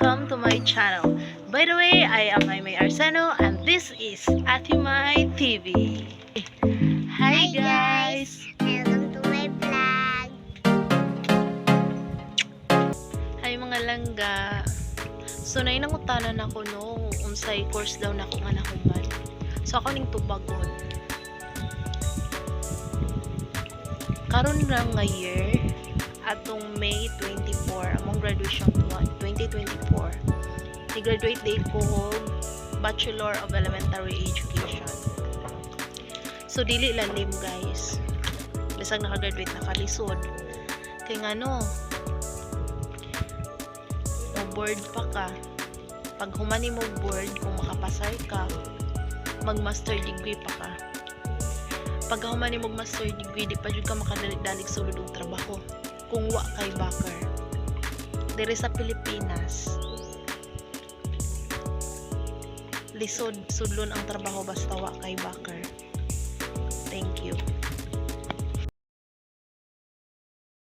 welcome to my channel. By the way, I am Maymay Arseno and this is Atimay TV. Hi guys! Welcome to my vlog. Hi mga langga. So nainangutanan ako no, unsay course daw na akong anahuman. So ako ning tubagon. Karon ra nga year atong May 24 among graduation 2024. Ni-graduate date ko og Bachelor of Elementary Education. So dili lalim guys. Bisag naka-graduate na kalisod. Kay ngano board pa ka. Pag humani mo board, kung makapasay ka, mag-master degree pa ka. Pag humani mo master degree, di pa jud ka makadalig sulod og trabaho. Kung wa kay backer. Diri sa Pilipinas, lisod sudlon ang trabaho basta wa kay backer.